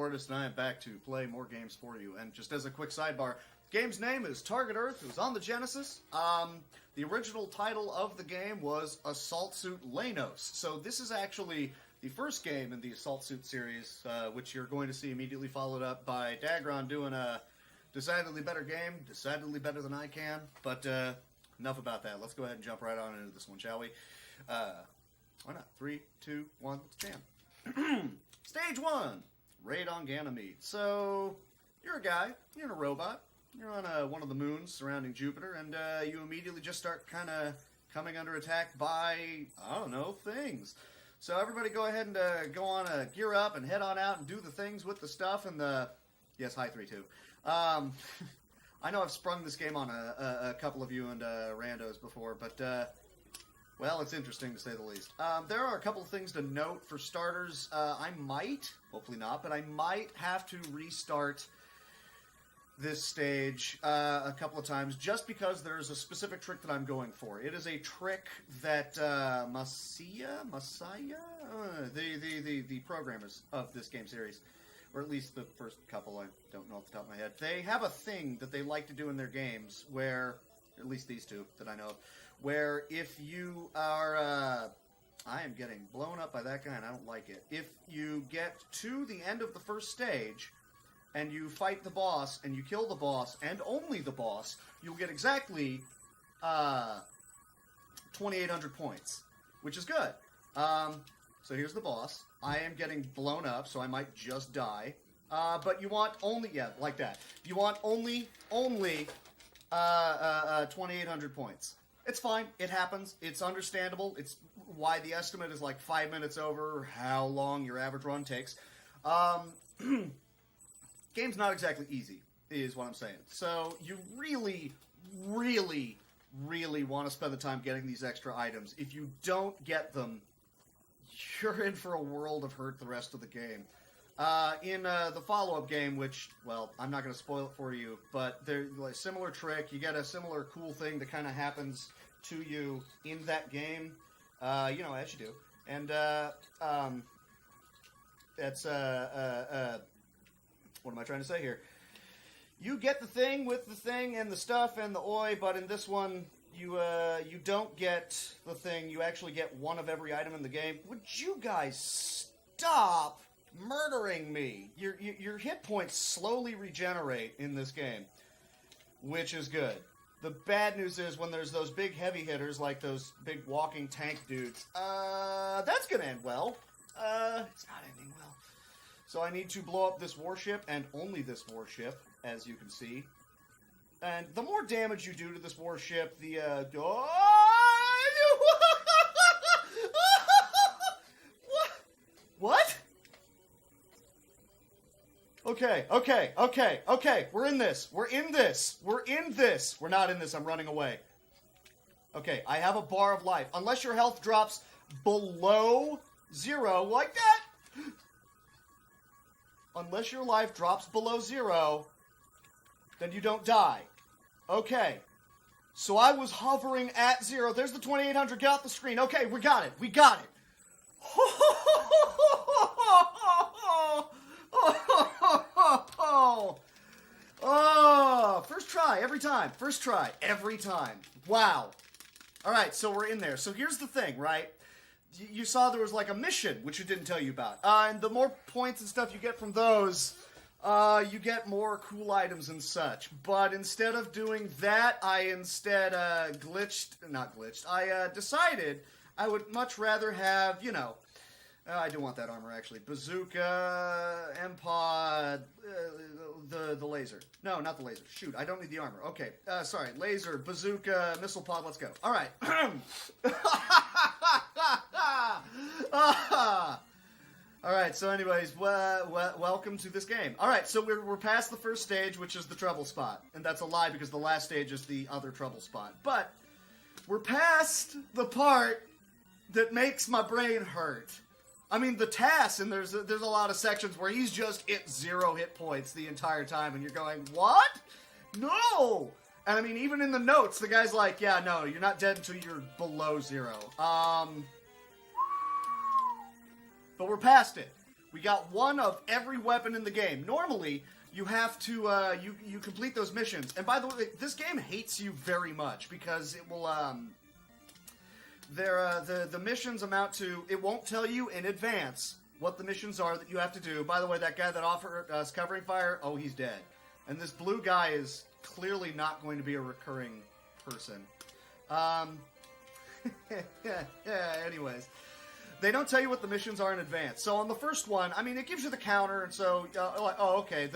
Drumboardist, and I am back to play more games for you. And just as a quick sidebar, game's name is Target Earth. It was on the Genesis. The original title of the game was Assault Suit Lanos. So this is actually the first game in the Assault Suit series, which you're going to see immediately followed up by Dagron doing a decidedly better game, decidedly better than I can. But enough about that. Let's go ahead and jump right on into this one, shall we? Why not? 3, 2, 1, let's jam. Stage 1, Raid on Ganymede. So, you're a guy, you're a robot, you're on one of the moons surrounding Jupiter, and you immediately just start kind of coming under attack by, I don't know, things. So everybody go ahead and go on, gear up and head on out and do the things with the stuff and the... Yes, hi 3-2. I know I've sprung this game on a couple of you and randos before, but... well, it's interesting to say the least. There are a couple of things to note. For starters, I might, hopefully not, but I might have to restart this stage a couple of times just because there's a specific trick that I'm going for. It is a trick that Messiah, the programmers of this game series, or at least the first couple, I don't know off the top of my head, they have a thing that they like to do in their games where, at least these two that I know of, where if you are, I am getting blown up by that guy and I don't like it. If you get to the end of the first stage and you fight the boss and you kill the boss and only the boss, you'll get exactly 2,800 points, which is good. So here's the boss. I am getting blown up, so I might just die. But you want only, yeah, like that. You want only 2,800 points. It's fine. It happens. It's understandable. It's why the estimate is like 5 minutes over how long your average run takes. Game's not exactly easy, is what I'm saying. So you really, really, really want to spend the time getting these extra items. If you don't get them, you're in for a world of hurt the rest of the game. In the follow-up game, which, well, I'm not going to spoil it for you, but there's a similar trick. You get a similar cool thing that kind of happens to you in that game, you know, as you do. And that's, what am I trying to say here? You get the thing with the thing and the stuff and the oi, but in this one, you don't get the thing. You actually get one of every item in the game. Would you guys stop murdering me? Your hit points slowly regenerate in this game, which is good. The bad news is when there's those big heavy hitters, like those big walking tank dudes, that's gonna end well. It's not ending well. So I need to blow up this warship, and only this warship, as you can see. And the more damage you do to this warship, the, What? Okay. We're in this. We're not in this. I'm running away. Okay, I have a bar of life. Unless your health drops below 0, like that. Unless your life drops below 0, then you don't die. Okay. So I was hovering at 0. There's the 2,800. Get off the screen. Okay, we got it. Oh, first try every time. Wow. All right, so we're in there. So here's the thing, right? You saw there was like a mission, which it didn't tell you about. And the more points and stuff you get from those, you get more cool items and such. But instead of doing that, I instead I decided I would much rather have, you know, I do want that armor, actually. Bazooka, Empod, the laser. No, not the laser. Shoot, I don't need the armor. Okay, sorry. Laser, bazooka, missile pod, let's go. All right. All right, so anyways, welcome to this game. All right, so we're past the first stage, which is the trouble spot. And that's a lie, because the last stage is the other trouble spot. But we're past the part that makes my brain hurt. I mean, the TAS, and there's a lot of sections where he's just at 0 hit points the entire time, and you're going, what? No! And I mean, even in the notes, the guy's like, yeah, no, you're not dead until you're below 0. But we're past it. We got one of every weapon in the game. Normally, you have to, you complete those missions. And by the way, this game hates you very much because it will, the missions amount to, it won't tell you in advance what the missions are that you have to do. By the way, that guy that offered us covering fire, oh, he's dead. And this blue guy is clearly not going to be a recurring person. Anyways. They don't tell you what the missions are in advance. So on the first one, I mean, it gives you the counter, and so, like, oh, okay,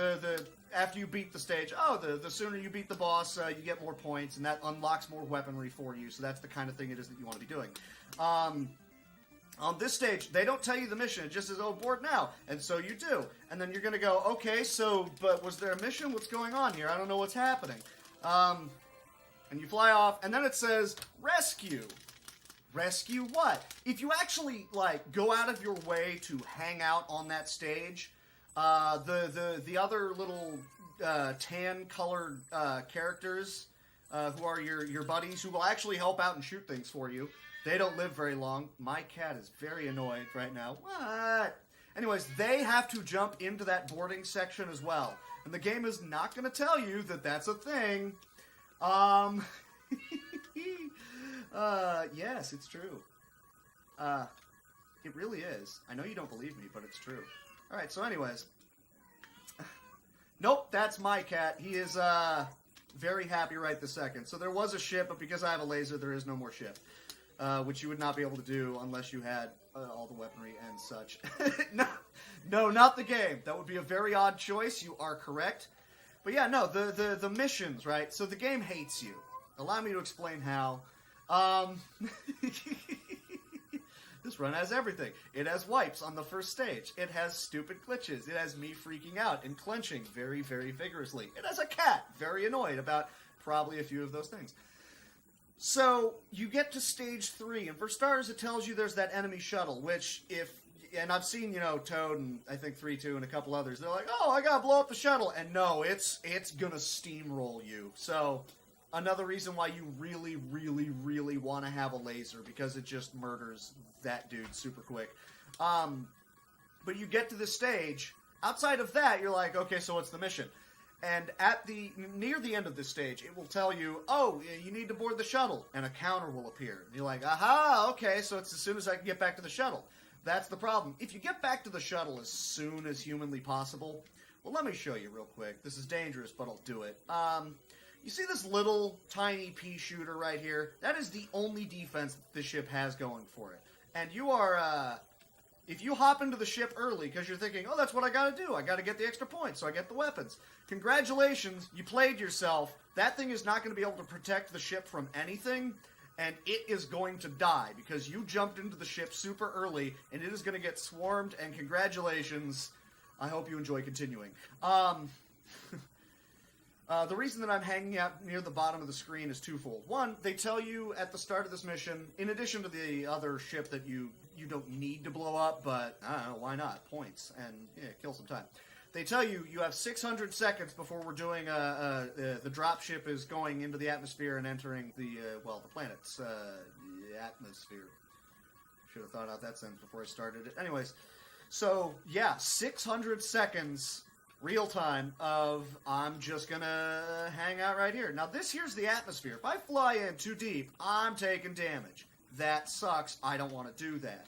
after you beat the stage, the sooner you beat the boss, you get more points, and that unlocks more weaponry for you, so that's the kind of thing it is that you want to be doing. On this stage, they don't tell you the mission, it just says, oh, board now, and so you do. And then you're going to go, okay, so, but was there a mission? What's going on here? I don't know what's happening. And you fly off, and then it says, rescue. Rescue what? If you actually, like, go out of your way to hang out on that stage, the other little tan-colored characters who are your buddies who will actually help out and shoot things for you, they don't live very long. My cat is very annoyed right now. What? Anyways, they have to jump into that boarding section as well. And the game is not going to tell you that that's a thing. Yes, it's true. It really is. I know you don't believe me, but it's true. Alright, so anyways. Nope, that's my cat. He is, very happy right this second. So there was a ship, but because I have a laser, there is no more ship. Which you would not be able to do unless you had all the weaponry and such. No, not the game. That would be a very odd choice. You are correct. But yeah, no, the missions, right? So the game hates you. Allow me to explain how. This run has everything. It has wipes on the first stage. It has stupid glitches. It has me freaking out and clenching very, very vigorously. It has a cat very annoyed about probably a few of those things. So, you get to stage 3, and for starters, it tells you there's that enemy shuttle, which and I've seen, Toad and I think 3-2 and a couple others, they're like, oh, I gotta blow up the shuttle, and no, it's gonna steamroll you. So, another reason why you really, really, really want to have a laser, because it just murders that dude super quick. But you get to this stage, outside of that, you're like, okay, so what's the mission? And near the end of this stage, it will tell you, oh, you need to board the shuttle, and a counter will appear. And you're like, aha, okay, so it's as soon as I can get back to the shuttle. That's the problem. If you get back to the shuttle as soon as humanly possible, well, let me show you real quick. This is dangerous, but I'll do it. You see this little tiny pea shooter right here? That is the only defense that this ship has going for it. And you are, if you hop into the ship early because you're thinking, oh, that's what I gotta do. I gotta get the extra points, so I get the weapons. Congratulations, you played yourself. That thing is not going to be able to protect the ship from anything, and it is going to die because you jumped into the ship super early, and it is going to get swarmed, and congratulations. I hope you enjoy continuing. The reason that I'm hanging out near the bottom of the screen is twofold. One, they tell you at the start of this mission, in addition to the other ship that you don't need to blow up, but I don't know, why not? Points, and kill some time. They tell you you have 600 seconds before we're doing, the drop ship is going into the atmosphere and entering the planet's atmosphere. Should have thought out that sentence before I started it. Anyways, so, yeah, 600 seconds... real time of, I'm just gonna hang out right here. Now, this here's the atmosphere. If I fly in too deep, I'm taking damage. That sucks. I don't want to do that.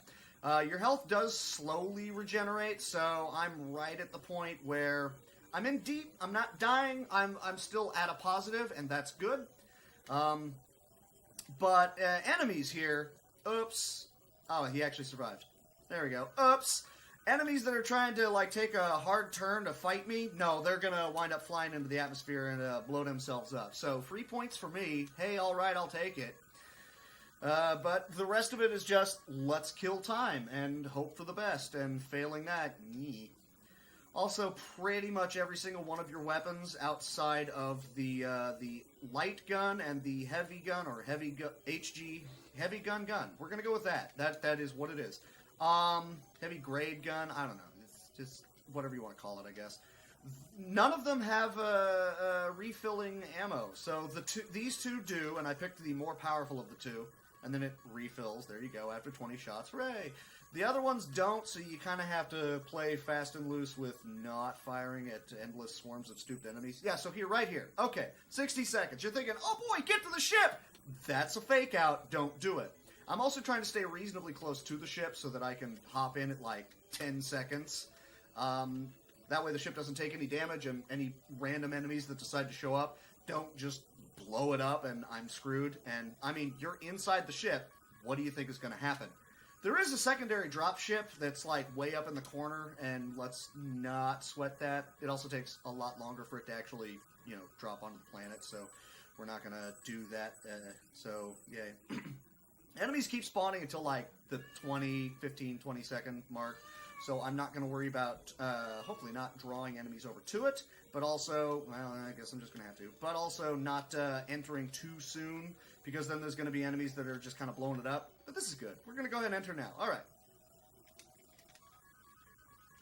Your health does slowly regenerate, so I'm right at the point where I'm in deep. I'm not dying. I'm still at a positive, and that's good. But enemies here, oops. Oh, he actually survived. There we go. Oops. Enemies that are trying to, like, take a hard turn to fight me, no, they're going to wind up flying into the atmosphere and blow themselves up. So, free points for me. Hey, all right, I'll take it. But the rest of it is just, let's kill time and hope for the best. And failing that, nee. Also, pretty much every single one of your weapons outside of the light gun and the heavy gun, or HG, heavy gun. We're going to go with that. That is what it is. Heavy grade gun, I don't know, it's just whatever you want to call it, I guess. None of them have refilling ammo, so these two do, and I picked the more powerful of the two, and then it refills, there you go, after 20 shots, hooray! The other ones don't, so you kind of have to play fast and loose with not firing at endless swarms of stooped enemies. Yeah, so here, right here. Okay, 60 seconds. You're thinking, oh boy, get to the ship! That's a fake out. Don't do it. I'm also trying to stay reasonably close to the ship so that I can hop in at like 10 seconds. That way the ship doesn't take any damage, and any random enemies that decide to show up don't just blow it up and I'm screwed. And, I mean, you're inside the ship. What do you think is going to happen? There is a secondary drop ship that's like way up in the corner, and let's not sweat that. It also takes a lot longer for it to actually, you know, drop onto the planet, so we're not going to do that. So, yeah. Enemies keep spawning until like the 15, 20 second mark, so I'm not going to worry about, hopefully not drawing enemies over to it, but also, well, I guess I'm just going to have to, but also not entering too soon, because then there's going to be enemies that are just kind of blowing it up. But this is good. We're going to go ahead and enter now. All right.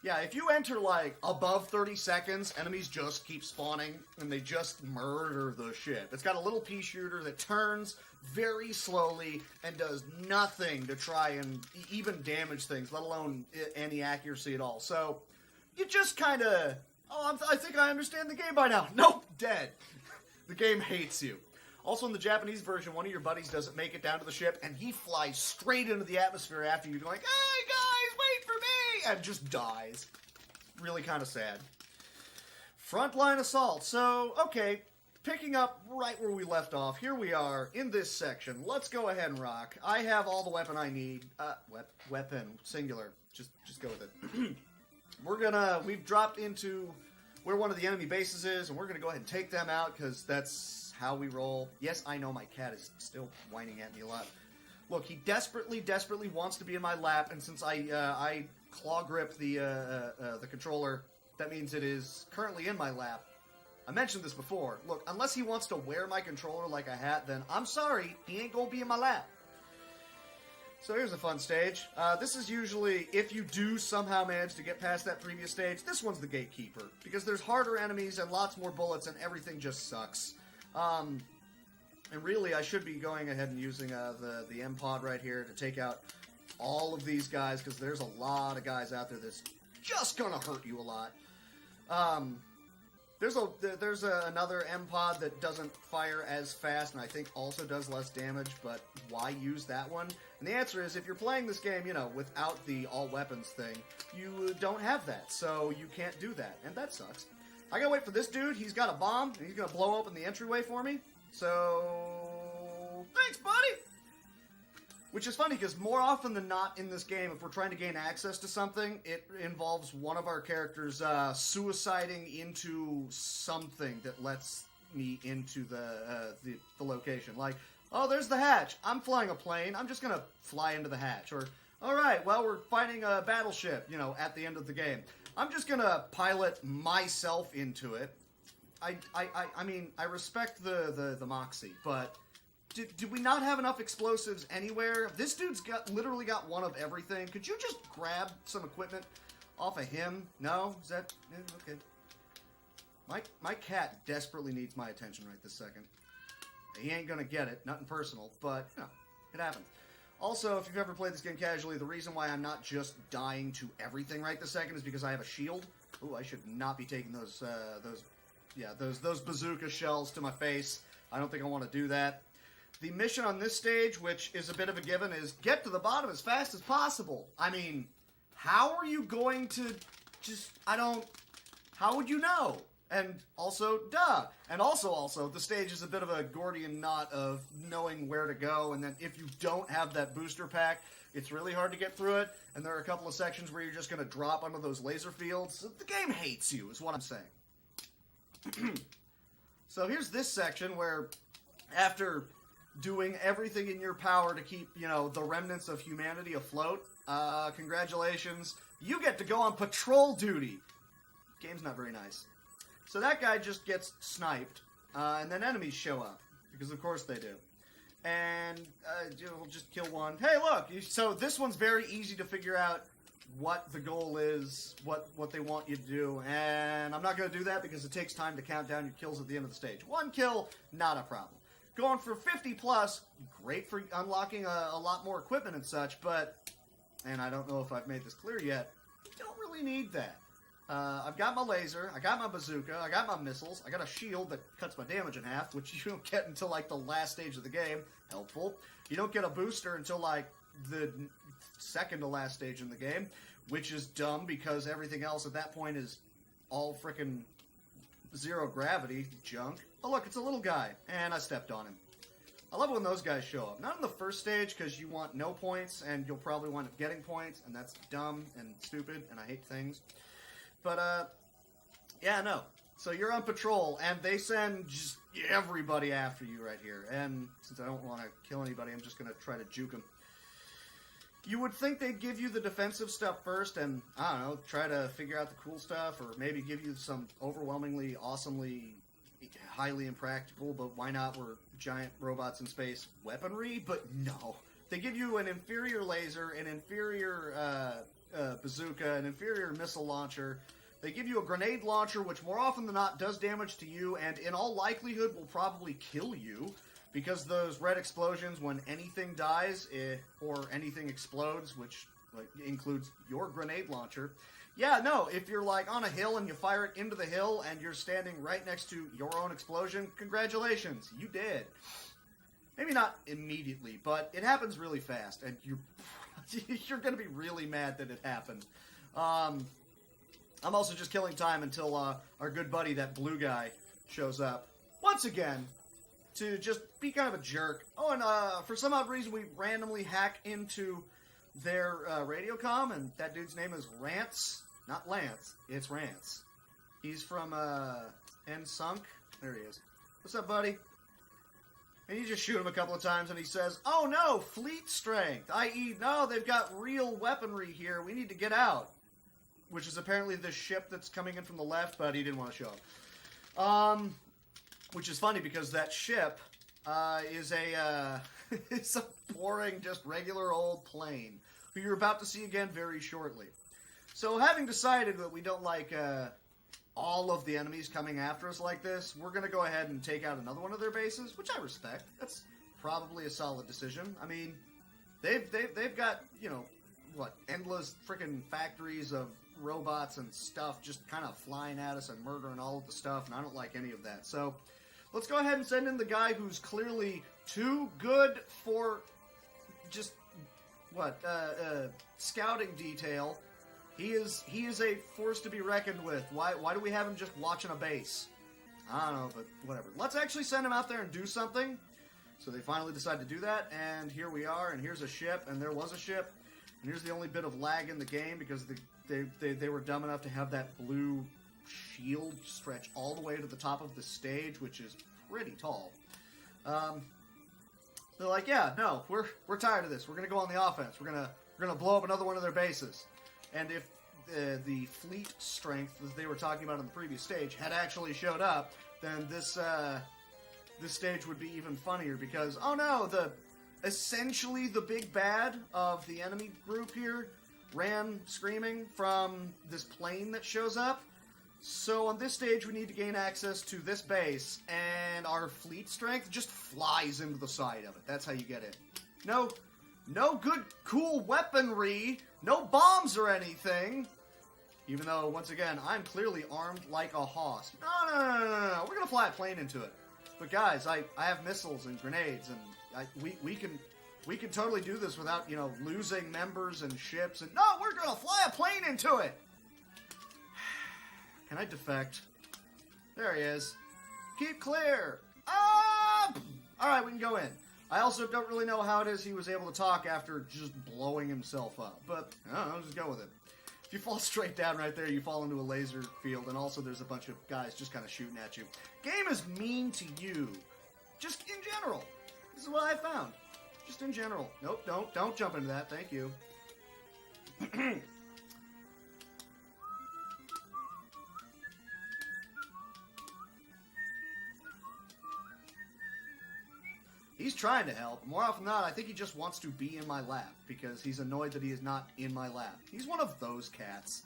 Yeah, if you enter, like, above 30 seconds, enemies just keep spawning, and they just murder the ship. It's got a little pea shooter that turns very slowly and does nothing to try and even damage things, let alone any accuracy at all. So, you just kind of, I think I understand the game by now. Nope, dead. The game hates you. Also, in the Japanese version, one of your buddies doesn't make it down to the ship, and he flies straight into the atmosphere after you, going, hey, guys, wait for me! And just dies. Really kind of sad. Frontline assault. So, okay, picking up right where we left off, here we are in this section. Let's go ahead and rock. I have all the weapon I need. Weapon, singular. Just go with it. We've dropped into where one of the enemy bases is, and we're gonna go ahead and take them out, because that's how we roll. Yes, I know my cat is still whining at me a lot. Look, he desperately wants to be in my lap, and since I claw grip the controller, that means it is currently in my lap. I mentioned this before. Look, unless he wants to wear my controller like a hat, then I'm sorry, he ain't gonna be in my lap. So here's a fun stage. This is usually, if you do somehow manage to get past that previous stage, this one's the gatekeeper, because there's harder enemies and lots more bullets, and everything just sucks. And really, I should be going ahead and using the M-Pod right here to take out all of these guys, because there's a lot of guys out there that's just gonna hurt you a lot. There's another M-Pod that doesn't fire as fast, and I think also does less damage, but why use that one? And the answer is, if you're playing this game, you know, without the all-weapons thing, you don't have that, so you can't do that, and that sucks. I gotta wait for this dude. He's got a bomb, and he's gonna blow open the entryway for me. So, thanks, buddy! Which is funny, because more often than not in this game, if we're trying to gain access to something, it involves one of our characters suiciding into something that lets me into the location. Like, oh, there's the hatch. I'm flying a plane. I'm just gonna fly into the hatch. Or, all right, well, we're fighting a battleship, you know, at the end of the game. I'm just gonna pilot myself into it. I mean, I respect the moxie, but did we not have enough explosives anywhere? This dude's literally got one of everything. Could you just grab some equipment off of him? No? Is that... okay. My cat desperately needs my attention right this second. He ain't gonna get it, nothing personal, but, you know, it happens. Also, if you've ever played this game casually, the reason why I'm not just dying to everything right this second is because I have a shield. Ooh, I should not be taking those bazooka shells to my face. I don't think I want to do that. The mission on this stage, which is a bit of a given, is get to the bottom as fast as possible. I mean, how are you going to how would you know? And also, duh. And also, the stage is a bit of a Gordian knot of knowing where to go, and then if you don't have that booster pack, it's really hard to get through it, and there are a couple of sections where you're just going to drop onto those laser fields. The game hates you, is what I'm saying. So here's this section where, after doing everything in your power to keep, you know, the remnants of humanity afloat, congratulations, you get to go on patrol duty. Game's not very nice. So that guy just gets sniped, and then enemies show up, because of course they do. And we'll just kill one. Hey, look! So this one's very easy to figure out what the goal is, what they want you to do, and I'm not going to do that because it takes time to count down your kills at the end of the stage. One kill, not a problem. Going for 50 plus, great for unlocking a lot more equipment and such, but and I don't know if I've made this clear yet, you don't really need that. I've got my laser, I got my bazooka, I got my missiles, I got a shield that cuts my damage in half, which you don't get until, like, the last stage of the game. Helpful. You don't get a booster until, like, the second to last stage in the game, which is dumb because everything else at that point is all frickin' zero gravity junk. Oh, look, it's a little guy, and I stepped on him. I love when those guys show up. Not in the first stage, because you want no points, and you'll probably wind up getting points, and that's dumb and stupid, and I hate things. But, yeah, no. So you're on patrol, and they send just everybody after you right here. And since I don't want to kill anybody, I'm just going to try to juke them. You would think they'd give you the defensive stuff first, and, I don't know, try to figure out the cool stuff, or maybe give you some overwhelmingly, awesomely, highly impractical, but why not, we're giant robots in space weaponry? But no. They give you an inferior laser, an inferior bazooka, an inferior missile launcher. They give you a grenade launcher, which more often than not does damage to you, and in all likelihood will probably kill you, because those red explosions when anything dies, or anything explodes, which includes your grenade launcher. Yeah, no, if you're, like, on a hill and you fire it into the hill and you're standing right next to your own explosion, congratulations, you did. Maybe not immediately, but it happens really fast, and you're going to be really mad that it happened. I'm also just killing time until our good buddy, that blue guy, shows up. Once again, to just be kind of a jerk. Oh, and for some odd reason, we randomly hack into their radio comm, and that dude's name is Rance. Not Lance, it's Rance. He's from Nsunk. There he is. What's up, buddy? And you just shoot him a couple of times, and he says, oh no, fleet strength, i.e., no, they've got real weaponry here, we need to get out. Which is apparently the ship that's coming in from the left, but he didn't want to show up. Which is funny, because that ship is it's a boring, just regular old plane, who you're about to see again very shortly. So having decided that we don't like all of the enemies coming after us like this, we're going to go ahead and take out another one of their bases, which I respect. That's probably a solid decision. I mean, they've got, you know, what, endless freaking factories of robots and stuff just kind of flying at us and murdering all of the stuff, and I don't like any of that. So let's go ahead and send in the guy who's clearly too good for just, what, scouting detail. He is a force to be reckoned with. Why do we have him just watching a base? I don't know, but whatever. Let's actually send him out there and do something. So they finally decide to do that, and here we are, and here's a ship, and there was a ship, and here's the only bit of lag in the game, because they were dumb enough to have that blue shield stretch all the way to the top of the stage, which is pretty tall. They're like, yeah, no, we're tired of this. We're gonna go on the offense. We're gonna blow up another one of their bases. And if the fleet strength that they were talking about in the previous stage had actually showed up, then this stage would be even funnier, because, oh no, essentially the big bad of the enemy group here ran screaming from this plane that shows up. So on this stage, we need to gain access to this base, and our fleet strength just flies into the side of it. That's how you get it. No good, cool weaponry, no bombs or anything. Even though, once again, I'm clearly armed like a hoss. No. We're gonna fly a plane into it. But guys, I have missiles and grenades, and we can totally do this without, you know, losing members and ships. And no, we're gonna fly a plane into it. Can I defect? There he is. Keep clear. Ah! All right, we can go in. I also don't really know how it is he was able to talk after just blowing himself up. But, I don't know, just go with it. If you fall straight down right there, you fall into a laser field, and also there's a bunch of guys just kind of shooting at you. Game is mean to you. Just in general. This is what I found. Just in general. Nope, don't jump into that. Thank you. He's trying to help. More often than not, I think he just wants to be in my lap, because he's annoyed that he is not in my lap. He's one of those cats.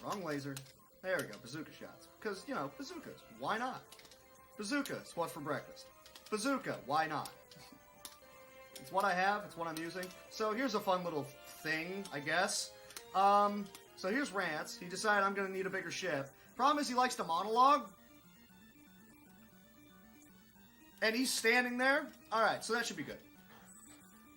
Wrong laser. There we go, bazooka shots. Because, you know, bazookas. Why not? Bazookas, what's for breakfast? Bazooka, why not? It's what I have. It's what I'm using. So here's a fun little thing, I guess. So here's Rance. He decided I'm going to need a bigger ship. Problem is he likes to monologue. And he's standing there. Alright, so that should be good.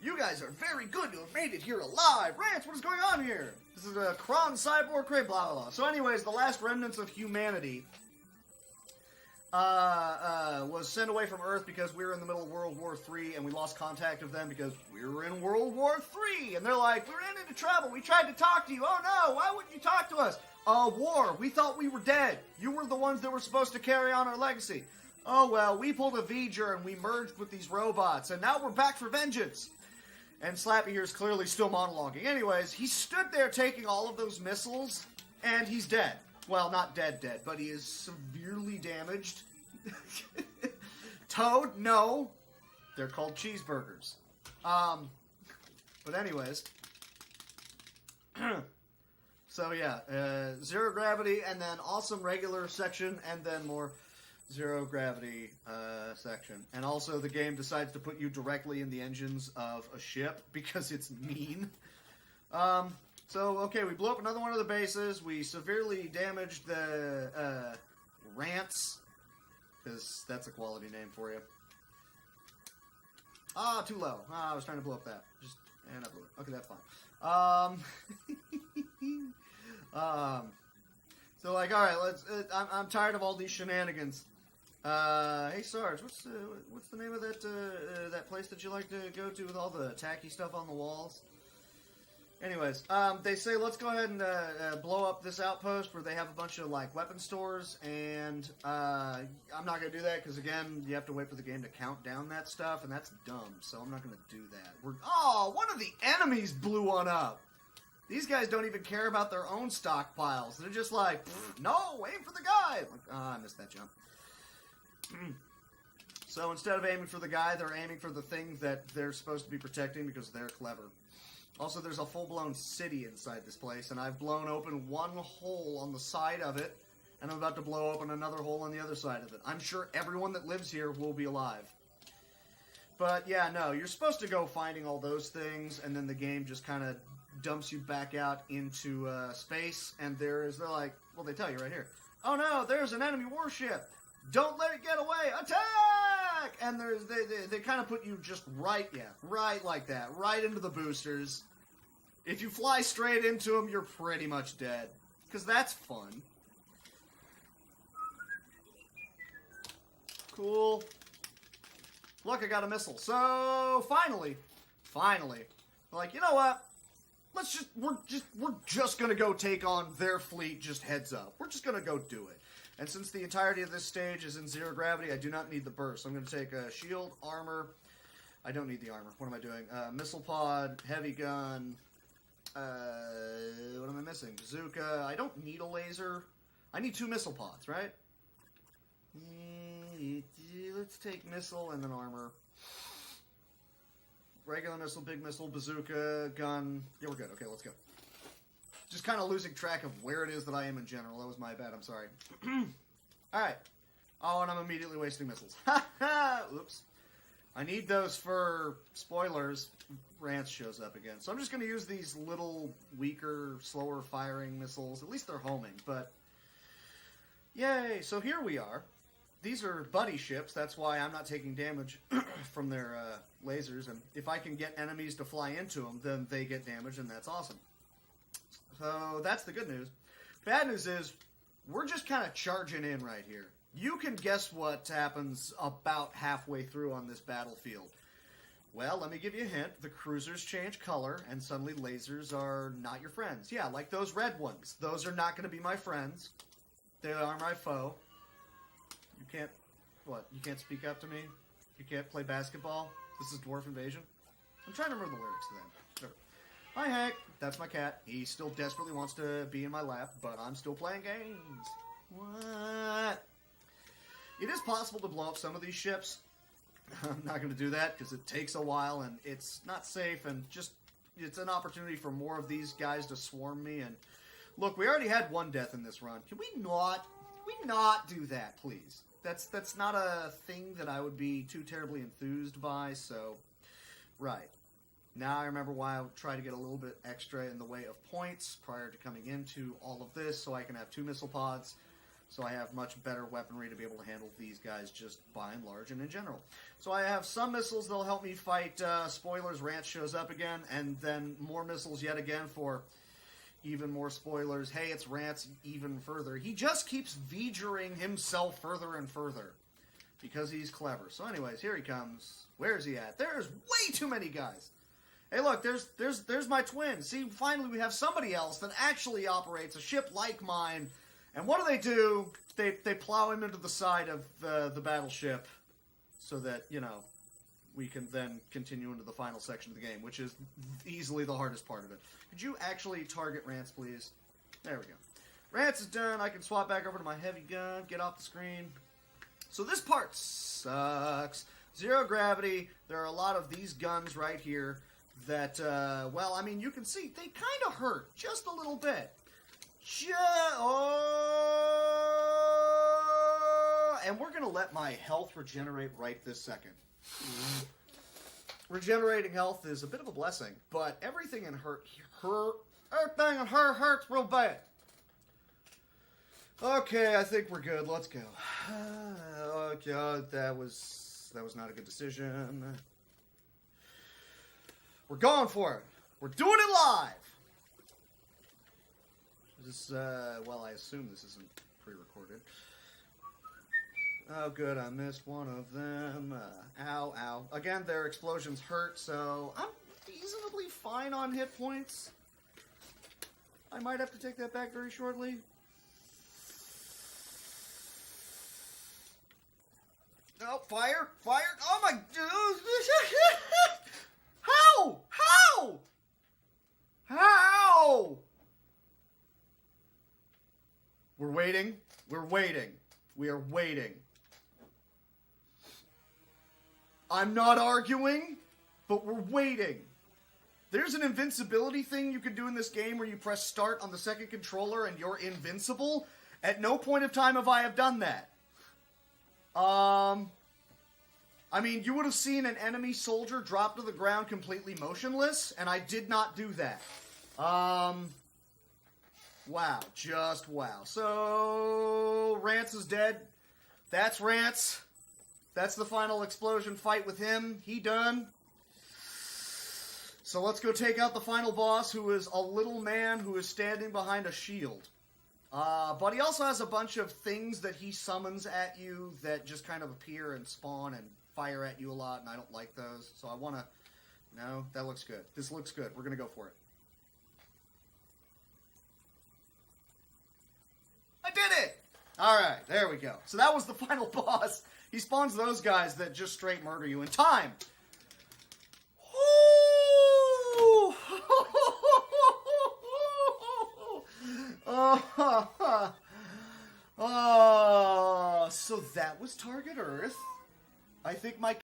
You guys are very good to have made it here alive. Rance, what is going on here? This is a Kron cyborg crate, blah, blah, blah. So anyways, the last remnants of humanity was sent away from Earth because we were in the middle of World War III, and we lost contact of them because we were in World War III. And they're like, we ran into trouble. We tried to talk to you. Oh, no. Why wouldn't you talk to us? War. We thought we were dead. You were the ones that were supposed to carry on our legacy. Oh, well, we pulled a V'ger and we merged with these robots, and now we're back for vengeance. And Slappy here is clearly still monologuing. Anyways, he stood there taking all of those missiles, and he's dead. Well, not dead, but he is severely damaged. Toad? No. They're called cheeseburgers. But anyways. So yeah, zero gravity, and then awesome regular section, and then more zero gravity section. And also the game decides to put you directly in the engines of a ship because it's mean. So, okay, we blew up another one of the bases. We severely damaged the Rance, because that's a quality name for you. Ah, too low. I was trying to blow up that. And I blew it. Okay, that's fine. So, like, alright, I'm tired of all these shenanigans. Hey Sarge, what's the name of that place that you like to go to with all the tacky stuff on the walls? Anyways, they say let's go ahead and blow up this outpost where they have a bunch of like weapon stores, and I'm not gonna do that because again, you have to wait for the game to count down that stuff, and that's dumb. So I'm not gonna do that. One of the enemies blew one up. These guys don't even care about their own stockpiles. They're just like, no, aim for the guy. Like, I missed that jump. So instead of aiming for the guy, they're aiming for the thing that they're supposed to be protecting because they're clever. Also, there's a full-blown city inside this place, and I've blown open one hole on the side of it, and I'm about to blow open another hole on the other side of it. I'm sure everyone that lives here will be alive. But yeah, no, you're supposed to go finding all those things, and then the game just kind of dumps you back out into space, and they're like, well, they tell you right here, oh no, there's an enemy warship! Don't let it get away! Attack! And they kind of put you just right like that, right into the boosters. If you fly straight into them, you're pretty much dead. Because that's fun. Cool. Look, I got a missile. So, finally, like, you know what? We're just gonna go take on their fleet, just heads up. We're just gonna go do it. And since the entirety of this stage is in zero gravity, I do not need the burst. So I'm going to take a shield, armor. I don't need the armor. What am I doing? Missile pod, heavy gun. What am I missing? Bazooka. I don't need a laser. I need 2 missile pods, right? Let's take missile and then armor. Regular missile, big missile, bazooka, gun. Yeah, we're good. Okay, let's go. Just kind of losing track of where it is that I am in general. That was my bad. I'm sorry. Alright. Oh, and I'm immediately wasting missiles. Ha ha! Oops. I need those for spoilers. Rance shows up again. So I'm just going to use these little weaker, slower firing missiles. At least they're homing, but yay! So here we are. These are buddy ships. That's why I'm not taking damage from their lasers. And if I can get enemies to fly into them, then they get damaged, and that's awesome. So that's the good news. Bad news is, we're just kind of charging in right here. You can guess what happens about halfway through on this battlefield. Well, let me give you a hint. The cruisers change color, and suddenly lasers are not your friends. Yeah, like those red ones. Those are not going to be my friends. They are my foe. You can't... What? You can't speak up to me? You can't play basketball? This is Dwarf Invasion? I'm trying to remember the lyrics to that. Whatever. Hi, Hank. That's my cat. He still desperately wants to be in my lap, but I'm still playing games. What? It is possible to blow up some of these ships. I'm not going to do that because it takes a while and it's not safe, and just it's an opportunity for more of these guys to swarm me. And look, we already had 1 death in this run. Can we not do that, please? That's not a thing that I would be too terribly enthused by. So Right. Now I remember why I would try to get a little bit extra in the way of points prior to coming into all of this, so I can have 2 missile pods, so I have much better weaponry to be able to handle these guys just by and large and in general. So I have some missiles that'll help me fight, spoilers, Rance shows up again, and then more missiles yet again for even more spoilers. Hey, it's Rance even further. He just keeps V'gering himself further and further because he's clever. So anyways, here he comes. Where's he at? There's way too many guys. Hey, look, there's my twin. See, finally we have somebody else that actually operates a ship like mine. And what do? They plow him into the side of the battleship so that, you know, we can then continue into the final section of the game, which is easily the hardest part of it. Could you actually target Rance, please? There we go. Rance is done. I can swap back over to my heavy gun, get off the screen. So this part sucks. 0 gravity. There are a lot of these guns right here that, well, I mean, you can see they kind of hurt just a little bit. And we're going to let my health regenerate right this second. Regenerating health is a bit of a blessing, but everything in her hurts real bad. Okay, I think we're good. Let's go. Okay, that was not a good decision. We're going for it. We're doing it live. This, well, I assume this isn't pre-recorded. Oh, good, I missed one of them. Ow, ow. Again, their explosions hurt, so I'm reasonably fine on hit points. I might have to take that back very shortly. Oh, fire! Fire! Oh my... How? How? How? We're waiting. We're waiting. We are waiting. I'm not arguing, but we're waiting. There's an invincibility thing you can do in this game where you press start on the second controller and you're invincible. At no point of time have I have done that. I mean, you would have seen an enemy soldier drop to the ground completely motionless, and I did not do that. Wow, just wow. So, Rance is dead. That's Rance. That's the final explosion fight with him. He done. So let's go take out the final boss, who is a little man who is standing behind a shield. But he also has a bunch of things that he summons at you that just kind of appear and spawn and fire at you a lot, and I don't like those. So I want to... No, that looks good. This looks good. We're going to go for it. I did it! Alright, there we go. So that was the final boss. He spawns those guys that just straight murder you in time. So that was Target Earth. I think my